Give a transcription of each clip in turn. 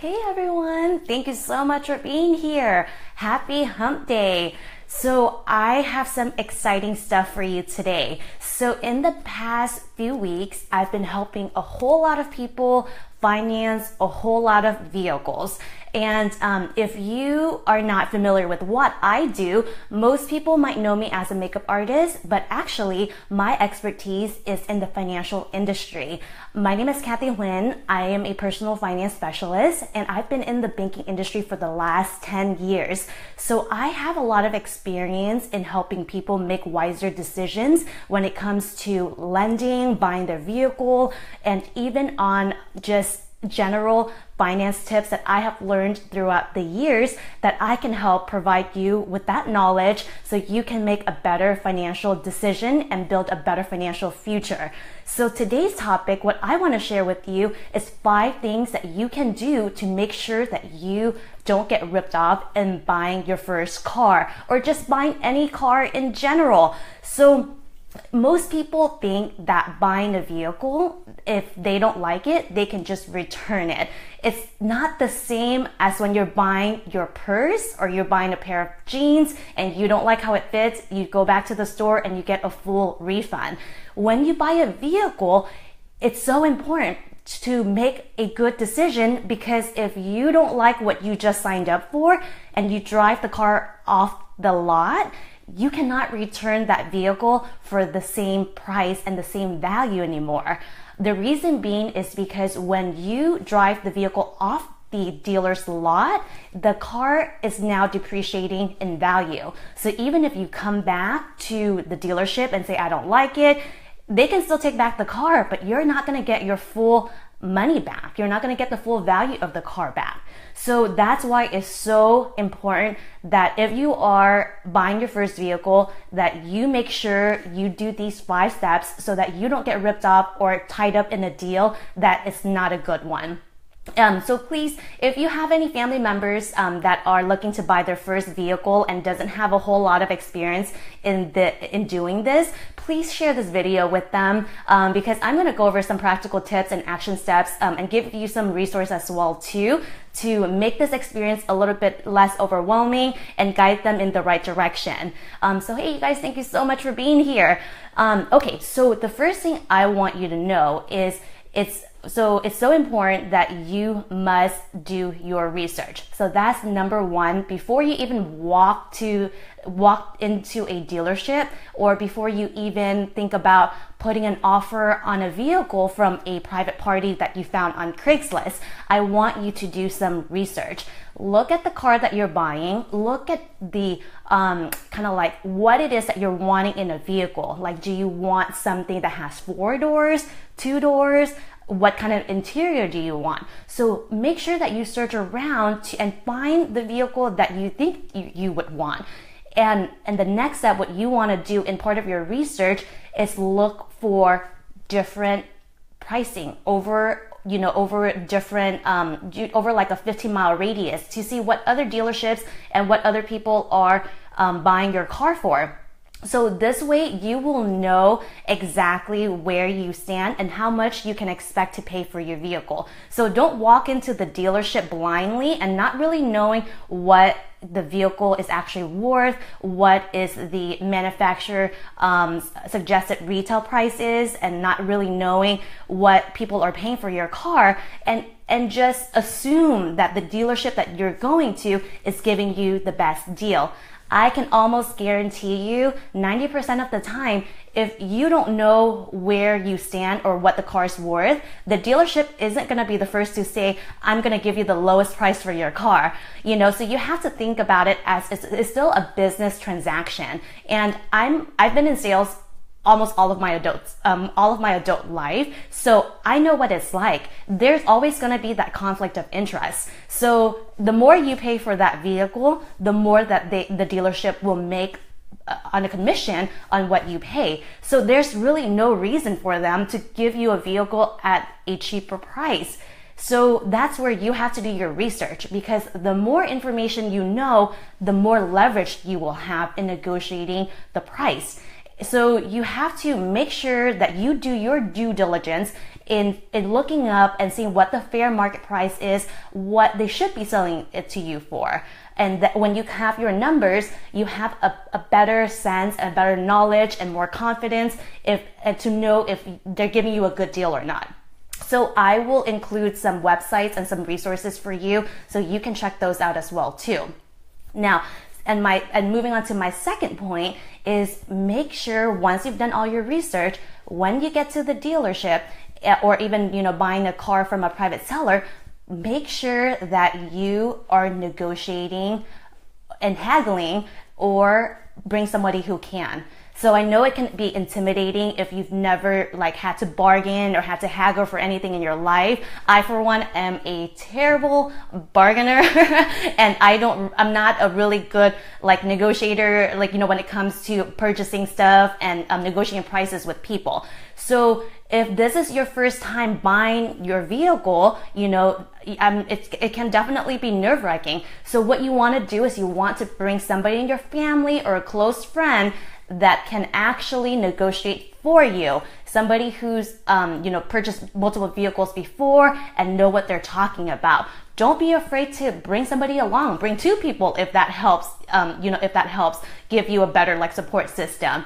Hey everyone, thank you so much for being here. Happy hump day. So I have some exciting stuff for you today. So in the past few weeks, I've been helping a whole lot of people finance a whole lot of vehicles. And if you are not familiar with what I do, most people might know me as a makeup artist, but actually my expertise is in the financial industry. My name is Kathy Nguyen. I am a personal finance specialist, and I've been in the banking industry for the last 10 years. So I have a lot of experience in helping people make wiser decisions when it comes to lending, buying their vehicle, and even on just general finance tips that I have learned throughout the years that I can help provide you with that knowledge so you can make a better financial decision and build a better financial future. So today's topic, what I want to share with you is 5 things that you can do to make sure that you don't get ripped off in buying your first car or just buying any car in general. So most people think that buying a vehicle, if they don't like it, they can just return it. It's not the same as when you're buying your purse or you're buying a pair of jeans and you don't like how it fits, you go back to the store and you get a full refund. When you buy a vehicle, it's so important to make a good decision, because if you don't like what you just signed up for and you drive the car off the lot, you cannot return that vehicle for the same price and the same value anymore. The reason being is because when you drive the vehicle off the dealer's lot, the car is now depreciating in value. So even if you come back to the dealership and say, I don't like it, they can still take back the car, but you're not going to get your full money back. You're not going to get the full value of the car back. So that's why it's so important that if you are buying your first vehicle, that you make sure you do these 5 steps so that you don't get ripped off or tied up in a deal that is not a good one. So please, if you have any family members that are looking to buy their first vehicle and doesn't have a whole lot of experience in doing this, please share this video with them, because I'm going to go over some practical tips and action steps and give you some resources as well too, to make this experience a little bit less overwhelming and guide them in the right direction. So hey, you guys, thank you so much for being here. Okay, so the first thing I want you to know is it's so important that you must do your research. So that's number 1. Before you even walk into a dealership, or before you even think about putting an offer on a vehicle from a private party that you found on Craigslist, I want you to do some research. Look at the car that you're buying. Look at the kind of like what it is that you're wanting in a vehicle. Like, do you want something that has 4 doors, 2 doors? What kind of interior do you want? So make sure that you search around and find the vehicle that you think you would want. And the next step, what you want to do in part of your research is look for different pricing over different over like a 15-mile radius, to see what other dealerships and what other people are buying your car for. So this way you will know exactly where you stand and how much you can expect to pay for your vehicle. So don't walk into the dealership blindly and not really knowing what the vehicle is actually worth, what is the manufacturer suggested retail price is, and not really knowing what people are paying for your car, and just assume that the dealership that you're going to is giving you the best deal. I can almost guarantee you 90% of the time, if you don't know where you stand or what the car is worth, the dealership isn't going to be the first to say, I'm going to give you the lowest price for your car. So you have to think about it as it's still a business transaction. And I've been in sales almost all of my adult life. So I know what it's like. There's always going to be that conflict of interest. So the more you pay for that vehicle, the more that the dealership will make on a commission on what you pay. So there's really no reason for them to give you a vehicle at a cheaper price. So that's where you have to do your research, because the more information you know, the more leverage you will have in negotiating the price. So you have to make sure that you do your due diligence in looking up and seeing what the fair market price is, what they should be selling it to you for. And that when you have your numbers, you have a better sense and better knowledge and more confidence to know if they're giving you a good deal or not. So I will include some websites and some resources for you so you can check those out as well too. Now, and moving on to my second point is make sure once you've done all your research, when you get to the dealership or even, buying a car from a private seller, make sure that you are negotiating and haggling or bring somebody who can. So I know it can be intimidating if you've never had to bargain or had to haggle for anything in your life. I, for one, am a terrible bargainer and I'm not a really good negotiator, when it comes to purchasing stuff and negotiating prices with people. So if this is your first time buying your vehicle, it can definitely be nerve-wracking. So what you want to do is you want to bring somebody in your family or a close friend that can actually negotiate for you. Somebody who's, purchased multiple vehicles before and know what they're talking about. Don't be afraid to bring somebody along. Bring two people if that helps, give you a better support system.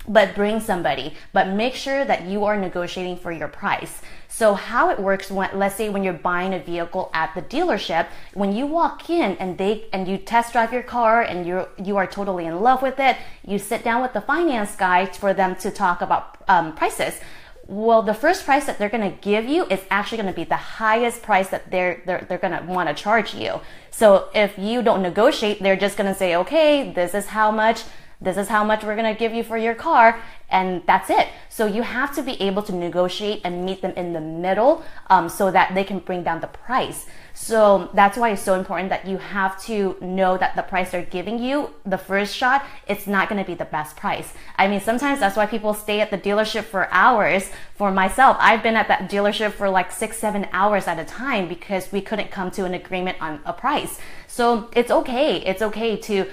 But bring somebody, but make sure that you are negotiating for your price. So how it works let's say when you're buying a vehicle at the dealership, when you walk in and you test drive your car and you are totally in love with it, you sit down with the finance guy for them to talk about prices. Well, the first price that they're going to give you is actually going to be the highest price that they're going to want to charge you. So if you don't negotiate, they're just going to say, okay, this is how much we're going to give you for your car, and that's it. So you have to be able to negotiate and meet them in the middle so that they can bring down the price. So that's why it's so important that you have to know that the price they're giving you, the first shot, it's not going to be the best price. I mean, sometimes that's why people stay at the dealership for hours. For myself, I've been at that dealership for 6-7 hours at a time because we couldn't come to an agreement on a price. So it's okay. It's okay to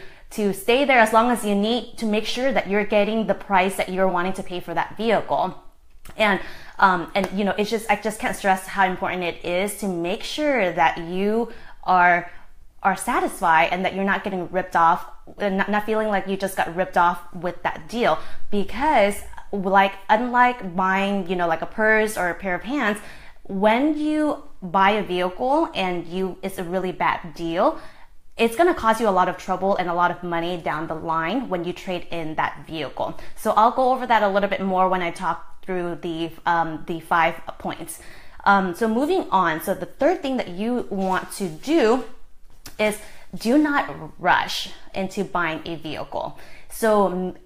stay there as long as you need to make sure that you're getting the price that you're wanting to pay for that vehicle. And it's just, I just can't stress how important it is to make sure that you are satisfied and that you're not getting ripped off and not feeling like you just got ripped off with that deal. Because unlike buying, a purse or a pair of pants, when you buy a vehicle and it's a really bad deal, it's going to cause you a lot of trouble and a lot of money down the line when you trade in that vehicle. So I'll go over that a little bit more when I talk through the 5 points. So moving on. So the third thing that you want to do is do not rush into buying a vehicle. So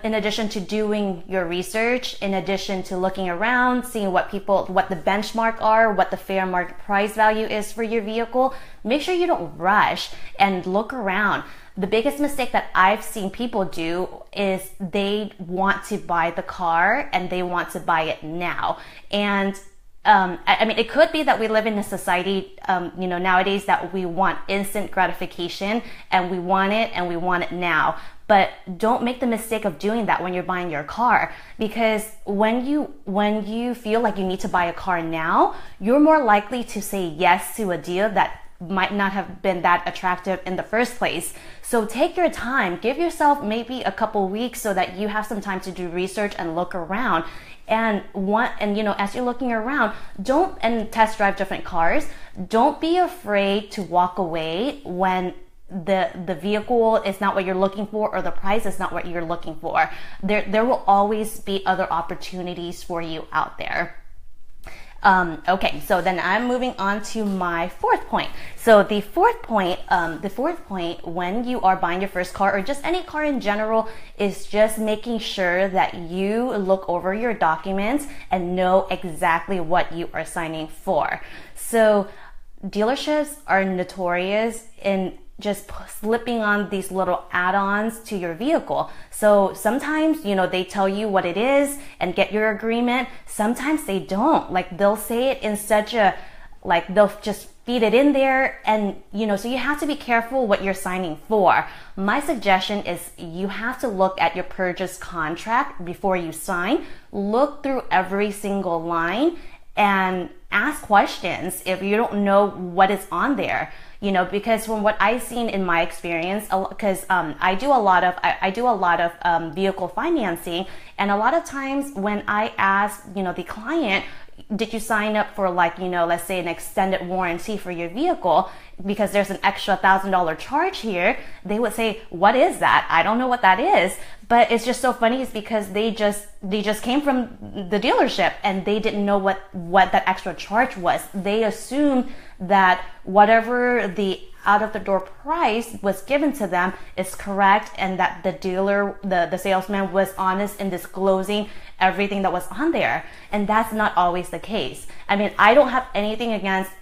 in addition to doing your research, in addition to looking around, seeing what the benchmark are, what the fair market price value is for your vehicle, make sure you don't rush and look around. The biggest mistake that I've seen people do is they want to buy the car and they want to buy it now. And I mean, it could be that we live in a society, nowadays that we want instant gratification and we want it now. But don't make the mistake of doing that when you're buying your car, because when you feel like you need to buy a car now, you're more likely to say yes to a deal that might not have been that attractive in the first place. So take your time, give yourself maybe a couple weeks so that you have some time to do research and look around. And as you're looking around, and test drive different cars, don't be afraid to walk away when the vehicle is not what you're looking for or the price is not what you're looking for. There will always be other opportunities for you out there. Okay, so then I'm moving on to my fourth point. So the fourth point when you are buying your first car or just any car in general is just making sure that you look over your documents and know exactly what you are signing for. So dealerships are notorious in just slipping on these little add-ons to your vehicle. So sometimes, they tell you what it is and get your agreement. Sometimes they don't. They'll say it in such a like they'll just feed it in there, and so you have to be careful what you're signing for. My suggestion is you have to look at your purchase contract before you sign. Look through every single line and ask questions if you don't know what is on there. Because from what I've seen in my experience, because I do a lot of vehicle financing, and a lot of times when I ask the client, did you sign up for let's say an extended warranty for your vehicle because there's an extra $1,000 charge here, they would say, what is that? I don't know what that is. But it's just so funny is because they just came from the dealership and they didn't know what that extra charge was. They assumed that whatever the out of the door price was given to them is correct, and that the dealer, the salesman was honest in disclosing everything that was on there. And that's not always the case. I mean, I don't have anything against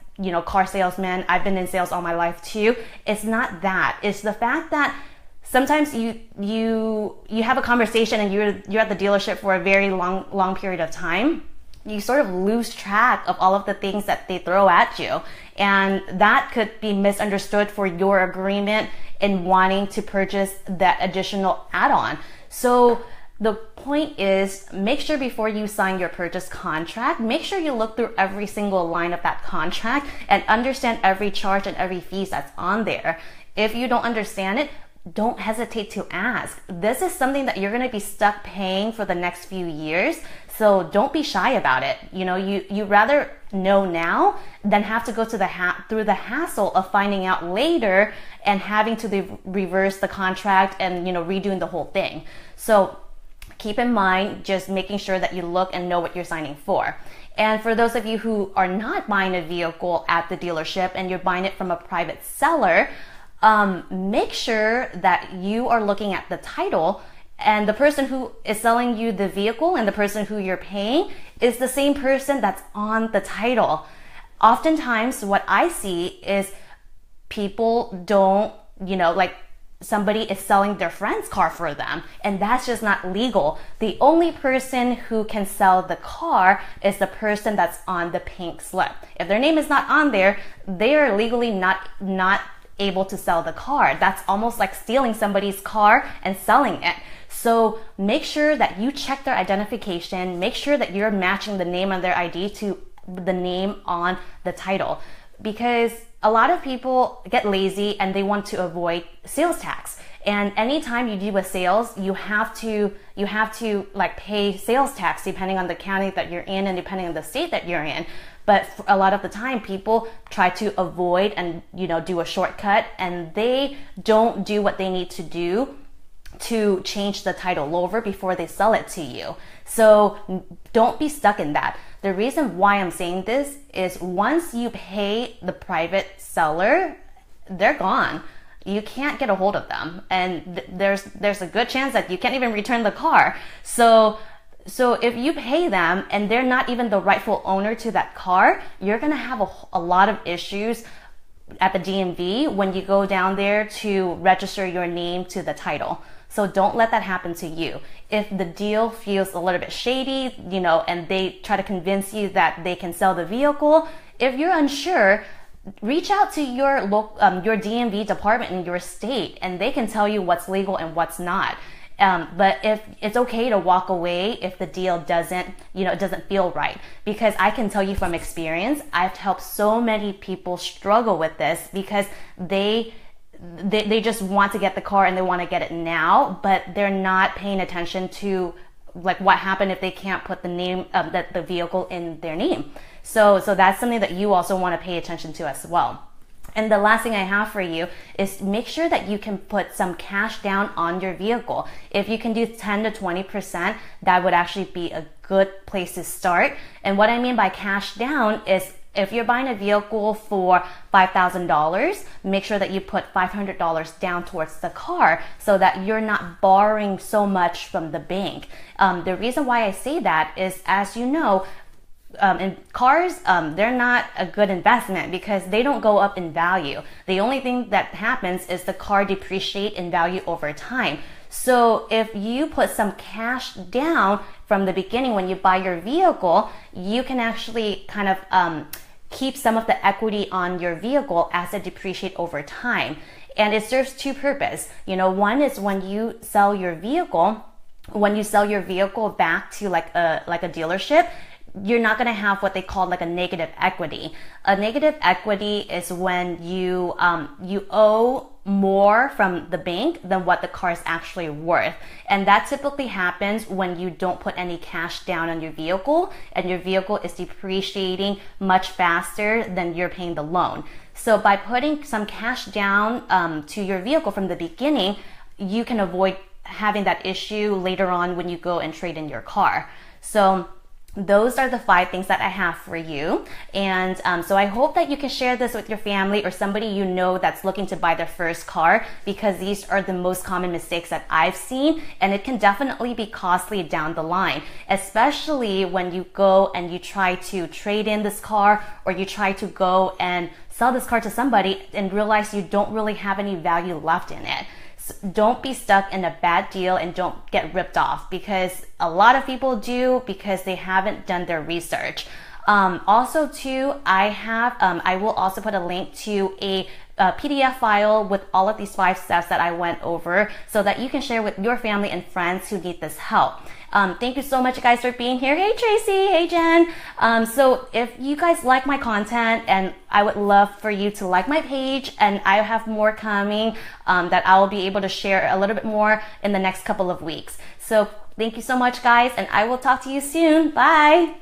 car salesmen. I've been in sales all my life too. It's not that. It's the fact that sometimes you have a conversation and you're at the dealership for a very long period of time. You sort of lose track of all of the things that they throw at you. And that could be misunderstood for your agreement in wanting to purchase that additional add-on. So the point is, make sure before you sign your purchase contract, make sure you look through every single line of that contract and understand every charge and every fee that's on there. If you don't understand it, don't hesitate to ask. This is something that you're going to be stuck paying for the next few years. So don't be shy about it. You rather know now than have to go to through the hassle of finding out later and having to reverse the contract and redoing the whole thing. So keep in mind just making sure that you look and know what you're signing for. And for those of you who are not buying a vehicle at the dealership and you're buying it from a private seller, make sure that you are looking at the title, and the person who is selling you the vehicle and the person who you're paying is the same person that's on the title. Oftentimes what I see is people don't, like somebody is selling their friend's car for them, and that's just not legal. The only person who can sell the car is the person that's on the pink slip. If their name is not on there, they are legally not able to sell the car. That's almost like stealing somebody's car and selling it. So make sure that you check their identification, make sure that you're matching the name on their ID to the name on the title, because a lot of people get lazy and they want to avoid sales tax. And anytime you do with sales, you have to like pay sales tax depending on the county that you're in and depending on the state that you're in. But a lot of the time people try to avoid and do a shortcut, and they don't do what they need to do to change the title over before they sell it to you. So don't be stuck in that. The reason why I'm saying this is once you pay the private seller, they're gone. You can't get a hold of them, and there's a good chance that you can't even return the car. So if you pay them and they're not even the rightful owner to that car, you're gonna have a lot of issues at the DMV when you go down there to register your name to the title. So don't let that happen to you. If the deal feels a little bit shady, and they try to convince you that they can sell the vehicle, if you're unsure, reach out to your DMV department in your state, and they can tell you what's legal and what's not. But if it's okay to walk away if the deal doesn't feel right, because I can tell you from experience, I've helped so many people struggle with this because they just want to get the car and they want to get it now, but they're not paying attention to like what happened if they can't put the name of the vehicle in their name. So that's something that you also want to pay attention to as well. And the last thing I have for you is make sure that you can put some cash down on your vehicle. If you can do 10 to 20%, that would actually be a good place to start. And what I mean by cash down is if you're buying a vehicle for $5,000, make sure that you put $500 down towards the car so that you're not borrowing so much from the bank. The reason why I say that is, as you know, in cars, they're not a good investment because they don't go up in value. The only thing that happens is the car depreciate in value over time. So if you put some cash down from the beginning when you buy your vehicle, you can actually kind of keep some of the equity on your vehicle as it depreciates over time. And it serves two purposes. You know, one is when you sell your vehicle back to like a dealership, you're not going to have what they call like a negative equity. A negative equity is when you owe more from the bank than what the car is actually worth. And that typically happens when you don't put any cash down on your vehicle and your vehicle is depreciating much faster than you're paying the loan. So by putting some cash down to your vehicle from the beginning, you can avoid having that issue later on when you go and trade in your car. So those are the 5 things that I have for you. And so I hope that you can share this with your family or somebody you know that's looking to buy their first car, because these are the most common mistakes that I've seen, and it can definitely be costly down the line, especially when you go and you try to trade in this car, or you try to go and sell this car to somebody and realize you don't really have any value left in it. Don't be stuck in a bad deal and don't get ripped off, because a lot of people do because they haven't done their research. Also too, I will also put a link to a PDF file with all of these 5 steps that I went over so that you can share with your family and friends who need this help. Thank you so much, guys, for being here. Hey, Tracy. Hey, Jen. So if you guys like my content, and I would love for you to like my page, and I have more coming that I will be able to share a little bit more in the next couple of weeks. So thank you so much, guys, and I will talk to you soon. Bye.